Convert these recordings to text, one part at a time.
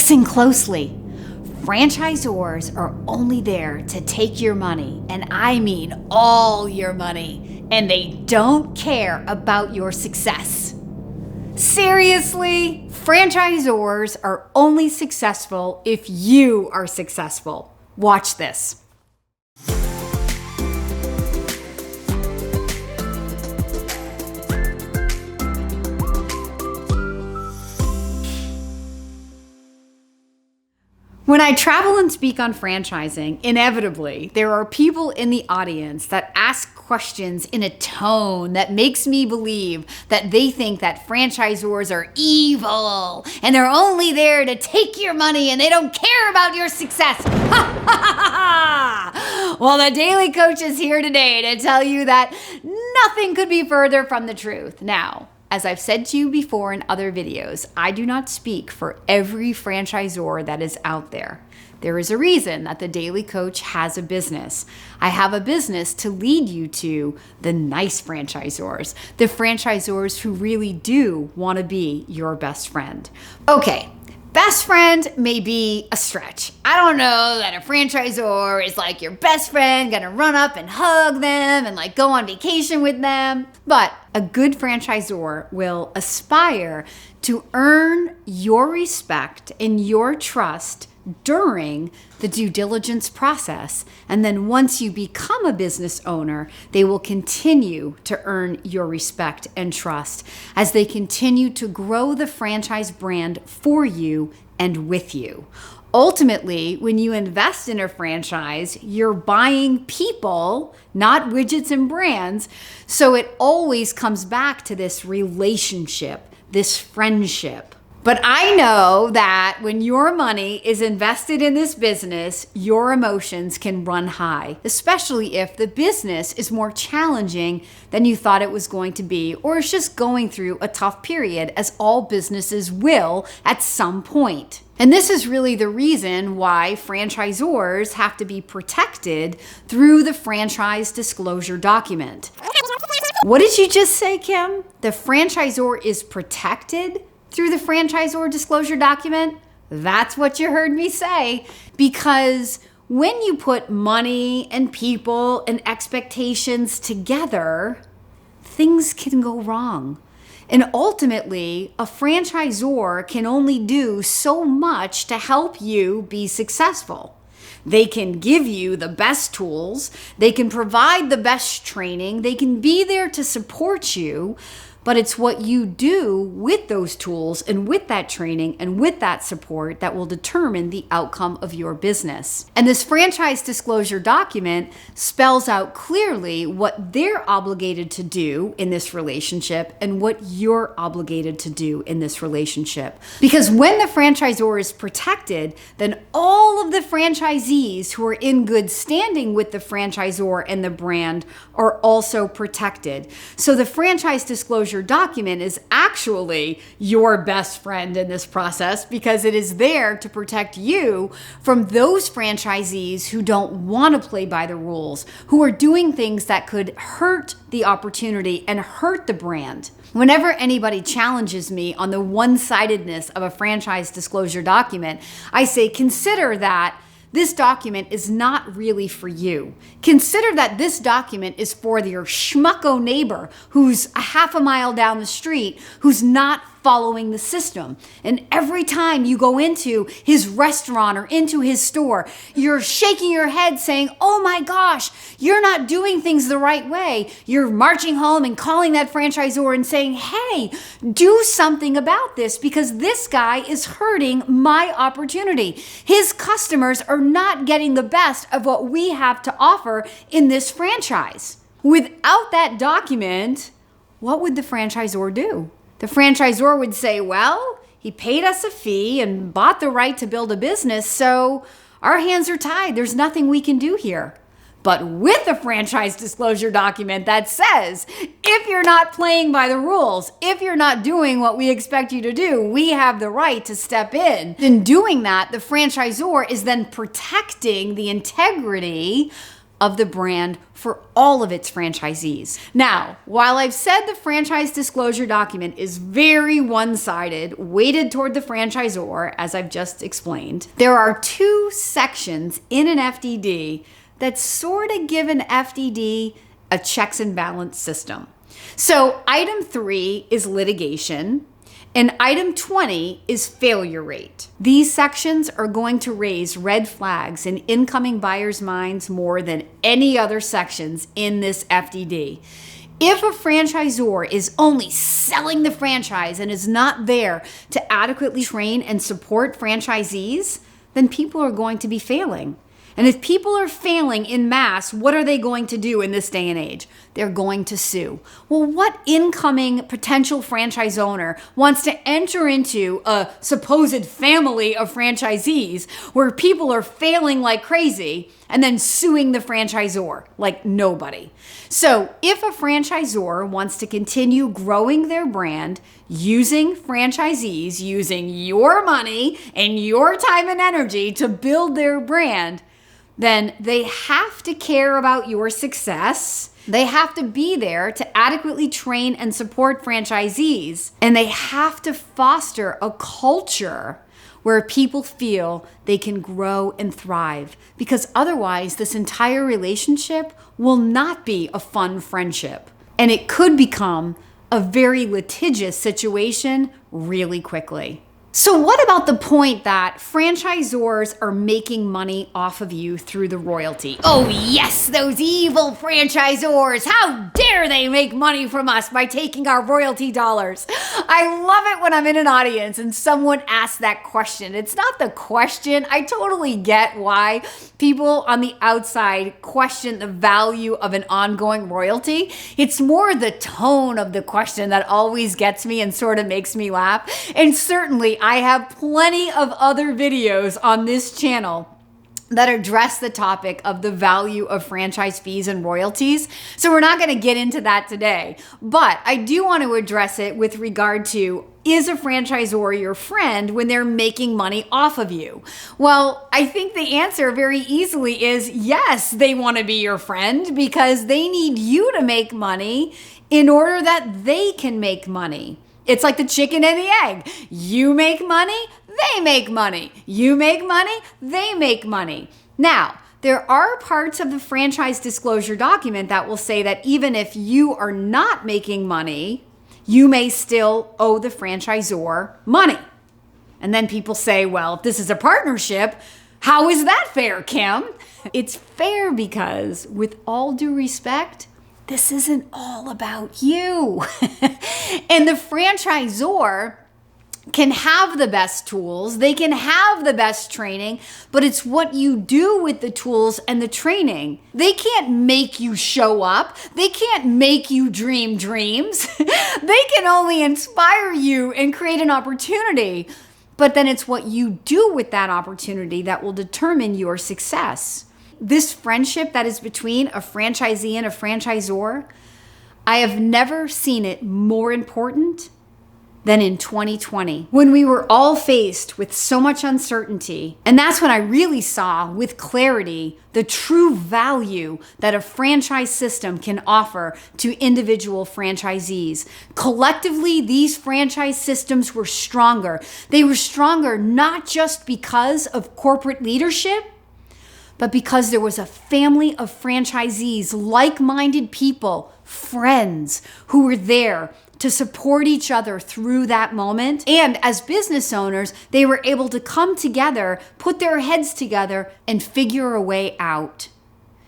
Listen closely. Franchisors are only there to take your money, and I mean all your money, and they don't care about your success. Seriously, franchisors are only successful if you are successful. Watch this. When I travel and speak on franchising, inevitably, there are people in the audience that ask questions in a tone that makes me believe that they think that franchisors are evil and they're only there to take your money and they don't care about your success. Well, the Daly Coach is here today to tell you that nothing could be further from the truth. Now, as I've said to you before in other videos, I do not speak for every franchisor that is out there. There is a reason that the Daly Coach has a business. I have a business to lead you to the nice franchisors, the franchisors who really do want to be your best friend. Okay. Best friend may be a stretch. I don't know that a franchisor is like your best friend, gonna run up and hug them and like go on vacation with them. But a good franchisor will aspire to earn your respect and your trust during the due diligence process. And then once you become a business owner, they will continue to earn your respect and trust as they continue to grow the franchise brand for you and with you. Ultimately, when you invest in a franchise, you're buying people, not widgets and brands. So it always comes back to this relationship, this friendship. But I know that when your money is invested in this business, your emotions can run high, especially if the business is more challenging than you thought it was going to be, or is just going through a tough period, as all businesses will at some point. And this is really the reason why franchisors have to be protected through the franchise disclosure document. What did you just say, Kim? The franchisor is protected through the franchisor disclosure document? That's what you heard me say. Because when you put money and people and expectations together, things can go wrong. And ultimately, a franchisor can only do so much to help you be successful. They can give you the best tools, they can provide the best training, they can be there to support you, but it's what you do with those tools and with that training and with that support that will determine the outcome of your business. And this franchise disclosure document spells out clearly what they're obligated to do in this relationship and what you're obligated to do in this relationship. Because when the franchisor is protected, then all of the franchisees who are in good standing with the franchisor and the brand are also protected. So the franchise disclosure document is actually your best friend in this process because it is there to protect you from those franchisees who don't want to play by the rules, who are doing things that could hurt the opportunity and hurt the brand. Whenever anybody challenges me on the one-sidedness of a franchise disclosure document, I say, consider that this document is not really for you. Consider that this document is for your schmucko neighbor who's a half a mile down the street, who's not following the system. And every time you go into his restaurant or into his store, you're shaking your head saying, oh my gosh, you're not doing things the right way. You're marching home and calling that franchisor and saying, hey, do something about this because this guy is hurting my opportunity. His customers are not getting the best of what we have to offer in this franchise. Without that document, what would the franchisor do? The franchisor would say, well, he paid us a fee and bought the right to build a business, so our hands are tied. There's nothing we can do here. But with a franchise disclosure document that says, if you're not playing by the rules, if you're not doing what we expect you to do, we have the right to step in. In doing that, the franchisor is then protecting the integrity of the brand for all of its franchisees. Now, while I've said the franchise disclosure document is very one-sided, weighted toward the franchisor, as I've just explained, there are two sections in an FDD that sort of give an FDD a checks and balance system. So item 3 is litigation, and item 20 is failure rate. These sections are going to raise red flags in incoming buyers' minds more than any other sections in this FDD. If a franchisor is only selling the franchise and is not there to adequately train and support franchisees, then people are going to be failing. And if people are failing in mass, what are they going to do in this day and age? They're going to sue. Well, what incoming potential franchise owner wants to enter into a supposed family of franchisees where people are failing like crazy and then suing the franchisor? Like nobody. So if a franchisor wants to continue growing their brand using franchisees, using your money and your time and energy to build their brand, then they have to care about your success. They have to be there to adequately train and support franchisees. And they have to foster a culture where people feel they can grow and thrive. Because otherwise, this entire relationship will not be a fun friendship. And it could become a very litigious situation really quickly. So what about the point that franchisors are making money off of you through the royalty? Oh yes, those evil franchisors. How dare they make money from us by taking our royalty dollars? I love it when I'm in an audience and someone asks that question. It's not the question. I totally get why people on the outside question the value of an ongoing royalty. It's more the tone of the question that always gets me and sort of makes me laugh. And certainly I have plenty of other videos on this channel that address the topic of the value of franchise fees and royalties. So we're not going to get into that today, but I do want to address it with regard to, is a franchisor your friend when they're making money off of you? Well, I think the answer very easily is yes, they want to be your friend because they need you to make money in order that they can make money. It's like the chicken and the egg. You make money, they make money. You make money, they make money. Now, there are parts of the franchise disclosure document that will say that even if you are not making money, you may still owe the franchisor money. And then people say, well, if this is a partnership, how is that fair, Kim? It's fair because, with all due respect, this isn't all about you. And the franchisor can have the best tools, they can have the best training, but it's what you do with the tools and the training. They can't make you show up. They can't make you dream dreams. They can only inspire you and create an opportunity. But then it's what you do with that opportunity that will determine your success. This friendship that is between a franchisee and a franchisor, I have never seen it more important than in 2020, when we were all faced with so much uncertainty. And that's when I really saw with clarity the true value that a franchise system can offer to individual franchisees. Collectively, these franchise systems were stronger. They were stronger not just because of corporate leadership, but because there was a family of franchisees, like-minded people, friends who were there to support each other through that moment. And as business owners, they were able to come together, put their heads together, and figure a way out.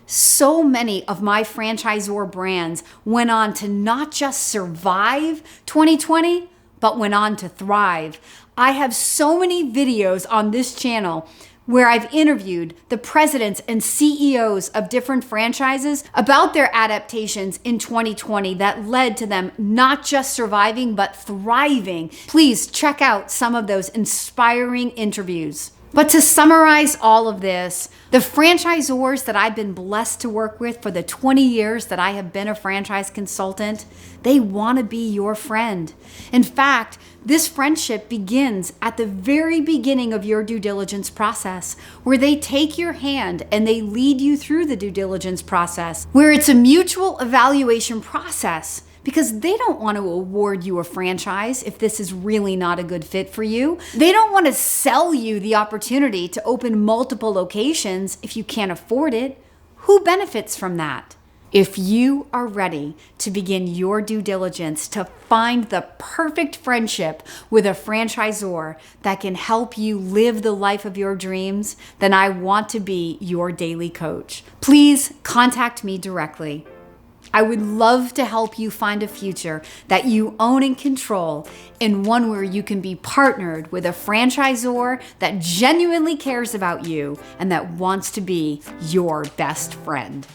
So many of my franchisor brands went on to not just survive 2020, but went on to thrive. I have so many videos on this channel where I've interviewed the presidents and CEOs of different franchises about their adaptations in 2020 that led to them not just surviving, but thriving. Please check out some of those inspiring interviews. But to summarize all of this, the franchisors that I've been blessed to work with for the 20 years that I have been a franchise consultant, they want to be your friend. In fact, this friendship begins at the very beginning of your due diligence process, where they take your hand and they lead you through the due diligence process, where it's a mutual evaluation process. Because they don't want to award you a franchise if this is really not a good fit for you. They don't want to sell you the opportunity to open multiple locations if you can't afford it. Who benefits from that? If you are ready to begin your due diligence to find the perfect friendship with a franchisor that can help you live the life of your dreams, then I want to be your daily coach. Please contact me directly. I would love to help you find a future that you own and control, and one where you can be partnered with a franchisor that genuinely cares about you and that wants to be your best friend.